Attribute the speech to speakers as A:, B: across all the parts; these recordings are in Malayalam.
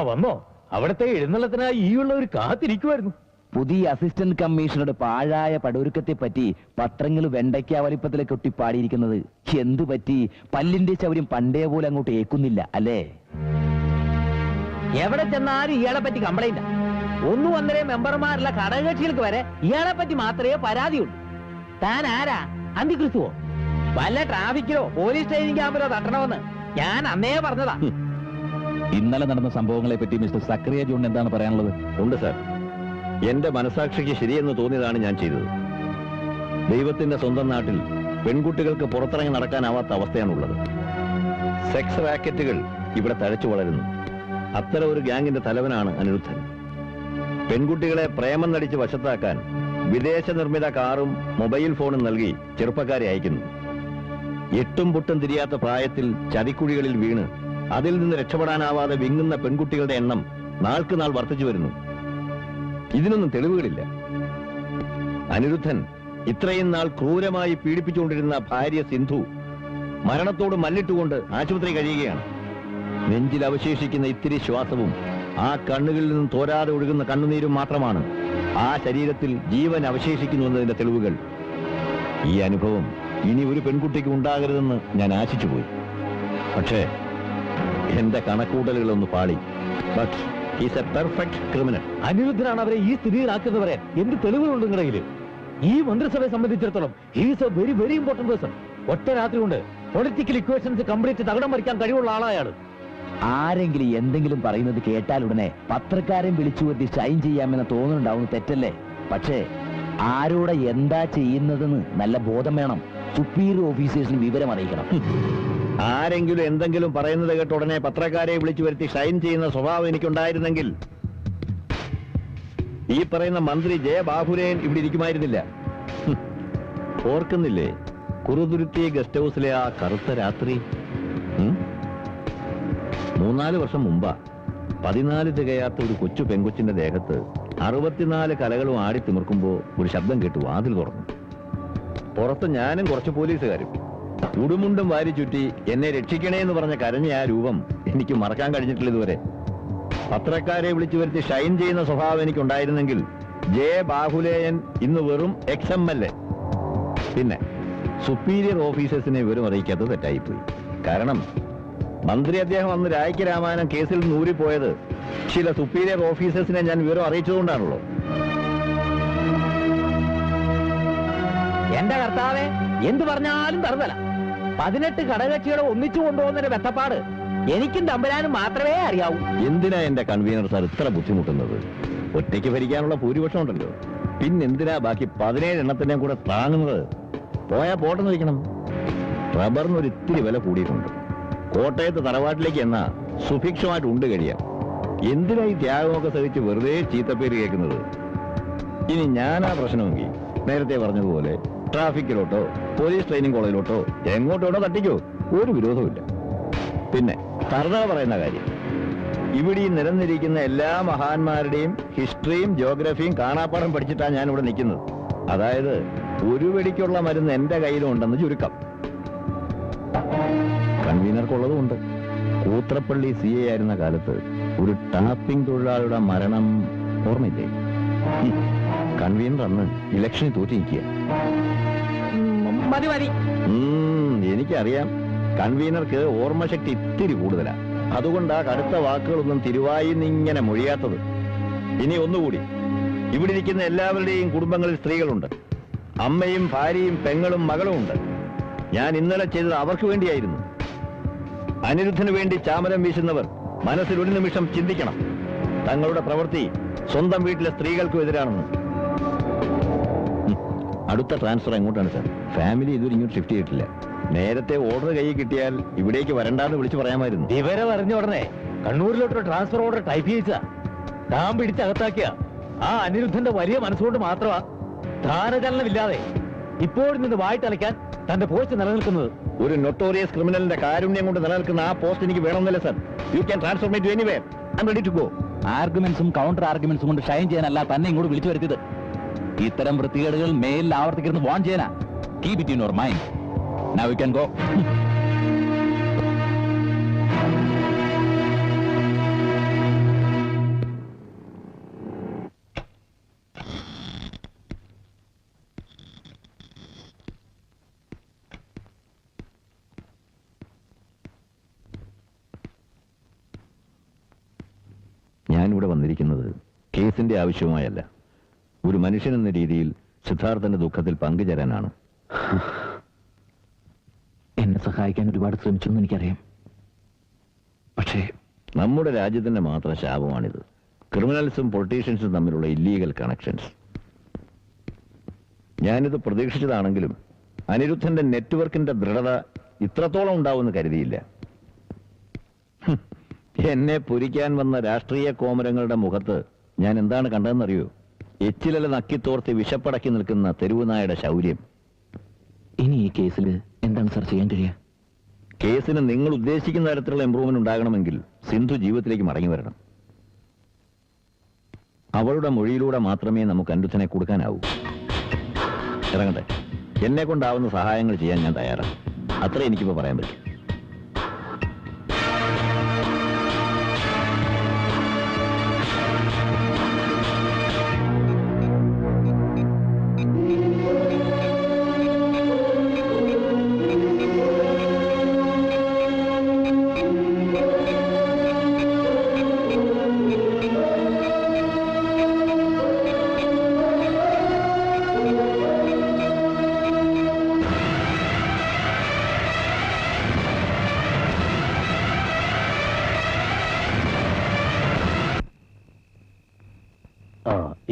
A: വന്നോ? അവിടത്തെ എഴുന്നള്ളത്തിനായി ഈ ഉള്ളവർ കാത്തിരിക്കുമായിരുന്നു.
B: പുതിയ അസിസ്റ്റന്റ് കമ്മീഷണറുടെ പാഴായ പടൊരുക്കത്തെ പറ്റി പത്രങ്ങൾ വെണ്ടയ്ക്ക വലിപ്പത്തിലെ കൊട്ടി പാടിയിരിക്കുന്നത് എന്തു പറ്റി? പല്ലിന്റെ ചൗര്യം പണ്ടേ പോലെ അങ്ങോട്ട് ഏക്കുന്നില്ല അല്ലേ?
C: എവിടെ ചെന്നാലും ഇയാളെ പറ്റി കംപ്ലൈന്റ്. ഒന്നു ഒന്നര മെമ്പർമാരുള്ള ഘടകകക്ഷികൾക്ക് വരെ ഇയാളെ പറ്റി മാത്രമേ പരാതിയുള്ളൂ. താൻ ആരാ? അന്തിക്രിസ്തുവോ? വല്ല ട്രാഫിക്കിലോ പോലീസ് ട്രെയിനിങ് ക്യാമ്പിലോ തട്ടണമെന്ന് ഞാൻ അന്നേ പറഞ്ഞതാ.
B: ഇന്നലെ നടന്ന സംഭവങ്ങളെ പറ്റി മിസ്റ്റർ സക്രിയ ജോൺ എന്താണ് പറയാനുള്ളത്?
D: ഉണ്ട് സാർ. എന്റെ മനസാക്ഷിക്ക് ശരിയെന്ന് തോന്നിയതാണ് ഞാൻ ചെയ്തത്. ദൈവത്തിന്റെ സ്വന്തം നാട്ടിൽ പെൺകുട്ടികൾക്ക് പുറത്തിറങ്ങി നടക്കാനാവാത്ത അവസ്ഥയാണുള്ളത്. സെക്സ് റാക്കറ്റുകൾ ഇവിടെ തഴച്ചു വളരുന്നു. അത്തരം ഒരു ഗ്യാങ്ങിന്റെ തലവനാണ് അനിരുദ്ധൻ. പെൺകുട്ടികളെ പ്രേമം നടിച്ച് വശത്താക്കാൻ വിദേശ നിർമ്മിത കാറും മൊബൈൽ ഫോണും നൽകി ചെറുപ്പക്കാരെ അയക്കുന്നു. എട്ടും പൊട്ടും തിരിയാത്ത പ്രായത്തിൽ ചതിക്കുഴികളിൽ വീണ് അതിൽ നിന്ന് രക്ഷപ്പെടാനാവാതെ വിങ്ങുന്ന പെൺകുട്ടികളുടെ എണ്ണം നാൾക്ക് നാൾ വർദ്ധിച്ചു വരുന്നു. ഇതിനൊന്നും തെളിവുകളില്ല. അനിരുദ്ധൻ ഇത്രയും നാൾ ക്രൂരമായി പീഡിപ്പിച്ചുകൊണ്ടിരുന്ന ഭാര്യ സിന്ധു മരണത്തോട് മല്ലിട്ടുകൊണ്ട് ആശുപത്രി കഴിയുകയാണ്. നെഞ്ചിൽ അവശേഷിക്കുന്ന ഇത്തിരി ശ്വാസവും ആ കണ്ണുകളിൽ നിന്നും തോരാതെ ഒഴുകുന്ന കണ്ണുനീരും മാത്രമാണ് ആ ശരീരത്തിൽ ജീവൻ അവശേഷിക്കുന്നു എന്നതിന്റെ തെളിവുകൾ. ഈ അനുഭവം ഇനി ഒരു പെൺകുട്ടിക്ക് ഉണ്ടാകരുതെന്ന് ഞാൻ ആശിച്ചുപോയി. പക്ഷേ എന്റെ കണക്കൂട്ടലുകളൊന്ന് പാളി. But is a perfect criminal.
A: അനിരുദ്ധനാണ് അവരെ ഈ സ്ഥിതിയിലാക്കുന്നത് പറയാൻ എന്ത് തെളിവുകളുണ്ട് നിങ്ങളുടെ? ഈ മന്ത്രിസഭയെ സംബന്ധിച്ചിടത്തോളം he's A very very important person. ഒറ്റ രാത്രി കൊണ്ട് പൊളിറ്റിക്കൽ ഇക്വേഷൻസ് കംപ്ലീറ്റ് തകിടം മറിക്കാൻ കഴിവുള്ള ആളായാണ്.
B: ആരെങ്കിലും എന്തെങ്കിലും പറയുന്നത് കേട്ടാൽ ഉടനെ പത്രക്കാരെ വിളിച്ചു വരുത്തി ഷൈൻ ചെയ്യാമെന്ന് തോന്നുന്നുണ്ടാവുന്ന തെറ്റല്ലേ? പക്ഷേ ആരോടെ എന്താ ചെയ്യുന്നതെന്ന് നല്ല ബോധം വേണം. സുപ്പീരിയർ ഓഫീസേഴ്സിന് വിവരം അറിയിക്കണം.
D: ആരെങ്കിലും എന്തെങ്കിലും പറയുന്നത് കേട്ട ഉടനെ പത്രക്കാരെ വിളിച്ചു വരുത്തി ഷൈൻ ചെയ്യുന്ന സ്വഭാവം എനിക്കുണ്ടായിരുന്നെങ്കിൽ ഈ പറയുന്ന മന്ത്രി ജയബാബുരേൻ ഇവിടെ ഇരിക്കുമായിരുന്നില്ല. ഓർക്കുന്നില്ലേ കുറുതുരുത്തി ഗസ്റ്റ് ഹൗസിലെ ആ കറുത്ത രാത്രി? 3-4 വർഷം മുമ്പാ 14 തികയാത്ത ഒരു കൊച്ചു പെങ്കൊച്ചിന്റെ ദേഹത്ത് 64 കലകളും ആടി തിമിർക്കുമ്പോ ഒരു ശബ്ദം കേട്ടു. വാതിൽ തുറന്നു. പുറത്ത് ഞാനും കുറച്ച് പോലീസുകാരും ഉടുമുണ്ടും വാരി ചുറ്റി എന്നെ രക്ഷിക്കണേ എന്ന് പറഞ്ഞ കരഞ്ഞ ആ രൂപം എനിക്ക് മറക്കാൻ കഴിഞ്ഞിട്ടില്ല ഇതുവരെ. പത്രക്കാരെ വിളിച്ചു വരുത്തി ഷൈൻ ചെയ്യുന്ന സ്വഭാവം എനിക്കുണ്ടായിരുന്നെങ്കിൽ ബാഹുലേയൻ ഇന്ന് വെറും XMLA. പിന്നെ സുപ്പീരിയർ ഓഫീസേഴ്സിനെ വിവരം അറിയിക്കാത്തത് തെറ്റായിപ്പോയി. കാരണം മന്ത്രി അദ്ദേഹം അന്ന് രായ്ക്ക് രാമായണം കേസിൽ നൂരിപ്പോയത് ചില സുപ്പീരിയർ ഓഫീസേഴ്സിനെ ഞാൻ വിവരം അറിയിച്ചതുകൊണ്ടാണല്ലോ.
C: എന്റെ കർത്താവെ, എന്തു പറഞ്ഞാലും തറുതല. 18 ഘടകകക്ഷികളെ ഒന്നിച്ചു കൊണ്ടുപോകുന്നതിന്റെ വെത്തപ്പാട് എനിക്കും തമ്പുരാനും മാത്രമേ അറിയാവൂ.
D: എന്തിനാ എന്റെ കൺവീനർ സാർ ഇത്ര ബുദ്ധിമുട്ടുന്നത്? ഒറ്റയ്ക്ക് ഭരിക്കാനുള്ള ഭൂരിപക്ഷം ഉണ്ടല്ലോ. പിന്നെന്തിനാ ബാക്കി 17 എണ്ണത്തിനെയും കൂടെ താങ്ങുന്നത്? പോയാ പോട്ടെന്ന് വയ്ക്കണം. റബ്ബറിനൊരു ഇത്തിരി വില കൂടിയിട്ടുണ്ട്. കോട്ടയത്ത് തറവാട്ടിലേക്ക് എന്നാ സുഭിക്ഷമായിട്ട് ഉണ്ട് കഴിയാം. എന്തിനാ ഈ ത്യാഗമൊക്കെ സഹിച്ച് വെറുതെ ചീത്തപ്പേര് കേൾക്കുന്നത്? ഇനി ഞാനാ പ്രശ്നമെങ്കിൽ നേരത്തെ പറഞ്ഞതുപോലെ ട്രാഫിക്കിലോട്ടോ പോലീസ് ട്രെയിനിങ് കോളേജിലോട്ടോ എങ്ങോട്ടോട്ടോ തട്ടിക്കോ, ഒരു വിരോധമില്ല. പിന്നെ തറുതല പറയുന്ന കാര്യം, ഇവിടെ ഈ നിരന്നിരിക്കുന്ന എല്ലാ മഹാന്മാരുടെയും ഹിസ്റ്ററിയും ജോഗ്രഫിയും കാണാപ്പാടം പഠിച്ചിട്ടാണ് ഞാനിവിടെ നിൽക്കുന്നത്. അതായത് ഒരു വെടിക്കുള്ള മരുന്ന് എന്റെ കയ്യിലുണ്ടെന്ന് ചുരുക്കം. കൺവീനർക്കുള്ളതുമുണ്ട്. കൂത്രപ്പള്ളി CA ആയിരുന്ന കാലത്ത് ഒരു ടാപ്പിംഗ് തൊഴിലാളിയുടെ മരണം ഓർമ്മയില്ലേ? കൺവീനർ അന്ന് ഇലക്ഷനിൽ തോറ്റി നിൽക്കുക. എനിക്കറിയാം, കൺവീനർക്ക് ഓർമ്മശക്തി ഇത്തിരി കൂടുതലാ. അതുകൊണ്ടാ കടുത്ത വാക്കുകളൊന്നും തിരുവായിന്നിങ്ങനെ മൊഴിയാത്തത്. ഇനി ഒന്നുകൂടി, ഇവിടെ ഇരിക്കുന്ന എല്ലാവരുടെയും കുടുംബങ്ങളിൽ സ്ത്രീകളുണ്ട്. അമ്മയും ഭാര്യയും പെങ്ങളും മകളും ഉണ്ട്. ഞാൻ ഇന്നലെ ചെയ്തത് അവർക്ക് വേണ്ടിയായിരുന്നു. അനിരുദ്ധന് വേണ്ടി ചാമരം വീശുന്നവർ മനസ്സിൽ ഒരു നിമിഷം ചിന്തിക്കണം, തങ്ങളുടെ പ്രവൃത്തി സ്വന്തം വീട്ടിലെ സ്ത്രീകൾക്കും എതിരാണെന്ന്. അടുത്ത ട്രാൻസ്ഫർ എങ്ങോട്ടാണ് സാർ? ഫാമിലി ഇതുവരെ ഇങ്ങോട്ട് ഷിഫ്റ്റ് ചെയ്തിട്ടില്ല. നേരത്തെ ഓർഡർ കയ്യിൽ കിട്ടിയാൽ ഇവിടേക്ക് വരണ്ടാന്ന് വിളിച്ചു പറയാമായിരുന്നു.
A: വിവരം അറിഞ്ഞ ഉടനെ കണ്ണൂരിലോട്ടൊരു ട്രാൻസ്ഫർ ഓർഡർ ടൈപ്പ് ചെയ്യിച്ച താൻ പിടിച്ചകത്താക്കിയ ആ അനിരുദ്ധന്റെ വലിയ മനസ്സുകൊണ്ട് മാത്രമാ സ്ഥാനചലനമില്ലാതെ ഇപ്പോഴും നിന്ന് വായിട്ടലയ്ക്കാൻ തന്റെ പോസ്റ്റ് നിലനിൽക്കുന്നത്.
D: ഒരു നൊട്ടോറിയസ് ക്രിമിനലിന്റെ കാരുണ്യം കൊണ്ട് നിലനിൽക്കുന്ന ആ പോസ്റ്റ് എനിക്ക് വേണമെന്നല്ലേ sir? You can transfer me to anywhere. I am ready to go.
B: ആർഗ്യുമെന്റ്സും കൗണ്ടർ ആർഗ്യുമെന്റ്സും കൊണ്ട് ഷൈൻ ചെയ്യാനല്ല തന്നെ ഇങ്ങോട്ട് വിളിച്ചു വരുത്തിയത്. ഇത്തരം വൃത്തികേടുകൾ മേലിൽ ആവർത്തിക്കരുന്ന് വാൺ ചെയ്യാനാ. Keep it in your mind. Now you can go.
D: ഞാനിവിടെ വന്നിരിക്കുന്നത് കേസിന്റെ ആവശ്യവുമായല്ല. ഒരു മനുഷ്യൻ എന്ന രീതിയിൽ സിദ്ധാർത്ഥന്റെ ദുഃഖത്തിൽ പങ്കുചേരാനാണ്.
B: എന്നെ സഹായിക്കാൻ ഒരുപാട് ശ്രമിച്ചെന്ന് എനിക്കറിയാം. പക്ഷേ
D: നമ്മുടെ രാജ്യത്തിന്റെ മാത്രം ശാപമാണിത്. ക്രിമിനൽസും പൊളിറ്റീഷ്യൻസും തമ്മിലുള്ള ഇല്ലീഗൽ കണക്ഷൻസ്. ഞാനിത് പ്രതീക്ഷിച്ചതാണെങ്കിലും അനിരുദ്ധന്റെ നെറ്റ്വർക്കിന്റെ ദൃഢത ഇത്രത്തോളം ഉണ്ടാവുമെന്ന് കരുതിയില്ല. എന്നെ പൊരിക്കാൻ വന്ന രാഷ്ട്രീയ കോമരങ്ങളുടെ മുഖത്ത് ഞാൻ എന്താണ് കണ്ടതെന്നറിയോ? എച്ചിലല നക്കിത്തോർത്തി വിശപ്പടക്കി നിൽക്കുന്ന തെരുവുനായുടെ ശൗര്യം.
B: ഇനി ഈ കേസിൽ എന്താണ് സർ ചെയ്യാൻ കഴിയുക?
D: കേസിന് നിങ്ങൾ ഉദ്ദേശിക്കുന്ന തരത്തിലുള്ള ഇംപ്രൂവ്മെന്റ് ഉണ്ടാകണമെങ്കിൽ സിന്ധു ജീവിതത്തിലേക്ക് മടങ്ങി വരണം. അവളുടെ മൊഴിയിലൂടെ മാത്രമേ നമുക്ക് അനിരുദ്ധനെ കൊടുക്കാനാവൂ. ഇറങ്ങട്ടെ. എന്നെ കൊണ്ടാവുന്ന സഹായങ്ങൾ ചെയ്യാൻ ഞാൻ തയ്യാറാണ്. അത്രേ എനിക്കിപ്പോ പറയാൻ പറ്റും.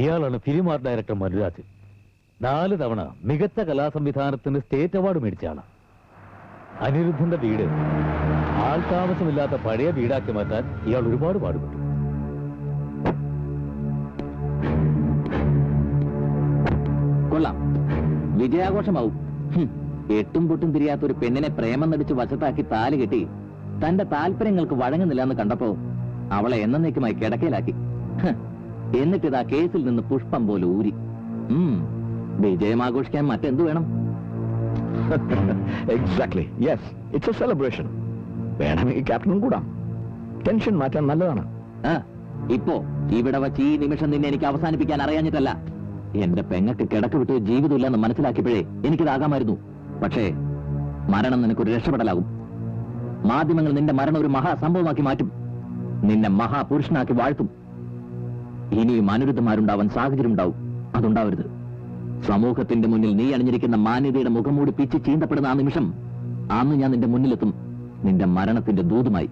A: ഇയാളാണ് ഫിലിം ആർട്ട് ഡയറക്ടർ മനുരാജ്. 4 തവണ മികച്ച കലാസംവിധാനത്തിന് സ്റ്റേറ്റ് അവാർഡ് മേടിച്ച ആളാണ്. അനിരുദ്ധന്റെ വീട് ആൾതാമസമില്ലാത്ത പഴയ വീടാക്കി മാറ്റാൻ ഇയാൾ ഒരുപാട് പാടുപെട്ടു.
B: കൊള്ളാം, വിജയാഘോഷമാവും. എട്ടും പൊട്ടും തിരിയാത്ത ഒരു പെണ്ണിനെ പ്രേമം നടിച്ച് വശത്താക്കി താലി കെട്ടി തന്റെ താല്പര്യങ്ങൾക്ക് വഴങ്ങുന്നില്ല എന്ന് കണ്ടപ്പോ അവളെ എന്നേക്കുമായി കിടക്കയിലാക്കി. എന്നിട്ടിതാ കേസിൽ നിന്ന് പുഷ്പം പോലെ ഊരി. വിജയം ആഘോഷിക്കാൻ മറ്റെന്ത് വേണം?
D: Exactly, yes, it's A celebration. വേണമെങ്കിൽ ക്യാപ്റ്റനും കൂടാം. ടെൻഷൻ മാറ്റാൻ നല്ലതാണ്.
B: ഇപ്പോ ഇവിടെ വച്ച് ഈ നിമിഷം നിന്നെ എനിക്ക് അവസാനിപ്പിക്കാൻ അറിയാഞ്ഞിട്ടല്ല. എന്റെ പെങ്ങക്ക് കിടക്ക് വിട്ട് ജീവിതമില്ലെന്ന് മനസ്സിലാക്കിയപ്പോഴേ എനിക്കിതാകാമായിരുന്നു. പക്ഷേ മരണം നിനക്കൊരു രക്ഷപ്പെടലാകും. മാധ്യമങ്ങൾ നിന്റെ മരണം ഒരു മഹാസംഭവമാക്കി മാറ്റും. നിന്നെ മഹാപുരുഷനാക്കി വാഴ്ത്തും. ഇനിയും അനിരുദ്ധമാരുണ്ടാവാൻ സാഹചര്യം ഉണ്ടാവും. അതുണ്ടാവരുത്. സമൂഹത്തിന്റെ മുന്നിൽ നീ അണിഞ്ഞിരിക്കുന്ന മാന്യതയുടെ മുഖംമൂടി പിച്ച് ചീന്തപ്പെടുന്ന ആ നിമിഷം, അന്ന് ഞാൻ നിന്റെ മുന്നിലെത്തും, നിന്റെ മരണത്തിന്റെ ദൂതുമായി.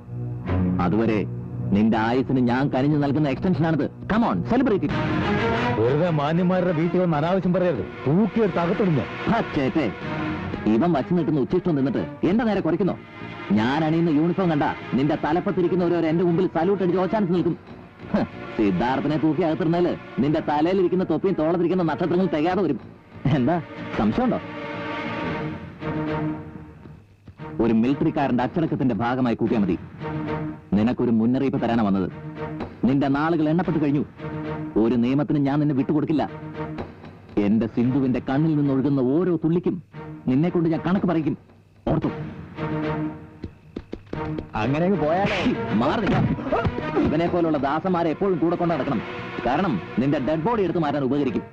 B: അതുവരെ നിന്റെ ആയുസിന് ഞാൻ കനിഞ്ഞു നൽകുന്ന എക്സ്റ്റൻഷനാണിത്. Come on, celebrate it.
A: വെറുതെ മാന്യന്മാരുടെ വീട്ടിൽ വന്ന് അനാവശ്യം പറയരുത്. തൂക്കിയെടുത്ത് അകത്തിടുന്നു.
B: ചേട്ടേ, ഇവൻ വച്ചു നിൽക്കുന്ന ഉച്ചിഷ്ടം നിന്നിട്ട് എന്റെ നേരെ കുറയ്ക്കുന്നോ? ഞാൻ അണിയുന്ന യൂണിഫോം കണ്ട നിന്റെ തലപ്പത്തിരിക്കുന്നവരോ എന്റെ മുമ്പിൽ സല്യൂട്ട് അടിച്ച് ഓച്ചാനിച്ച് നിൽക്കും. സിദ്ധാർത്ഥനെ തൂക്കി അകത്തിരുന്നാല് നിന്റെ തലയിലിരിക്കുന്ന തൊപ്പിയും തോളത്തിരിക്കുന്ന നക്ഷത്രങ്ങൾ തികയാതെ വരും. എന്താ സംശയമുണ്ടോ? ഒരു മിലിറ്ററിക്കാരന്റെ അച്ചടക്കത്തിന്റെ ഭാഗമായി കൂട്ടിയാൽ മതി. നിനക്കൊരു മുന്നറിയിപ്പ് തരാനാ വന്നത്. നിന്റെ നാളുകൾ എണ്ണപ്പെട്ടു കഴിഞ്ഞു. ഒരു നിയമത്തിന് ഞാൻ നിന്നെ വിട്ടുകൊടുക്കില്ല. എന്റെ സിന്ധുവിന്റെ കണ്ണിൽ നിന്നൊഴുകുന്ന ഓരോ തുള്ളിക്കും നിന്നെ കൊണ്ട് ഞാൻ കണക്ക് പറയിക്കും. ഓർത്തു.
C: അങ്ങനെ പോയാലേ
B: മാറി. ഇവനെ പോലുള്ള ദാസന്മാരെ എപ്പോഴും കൂടെ കൊണ്ട് നടക്കണം. കാരണം നിന്റെ ഡെഡ് ബോഡി എടുത്ത് മാറ്റാൻ ഉപകരിക്കും.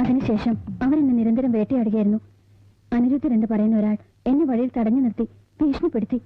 E: അതിനുശേഷം അവരെന്നെ നിരന്തരം വേട്ടയാടുകയായിരുന്നു. അനിരുദ്ധർ എന്ന് പറയുന്ന ഒരാൾ എന്നെ വഴിയിൽ തടഞ്ഞു നിർത്തി ഭീഷണിപ്പെടുത്തി.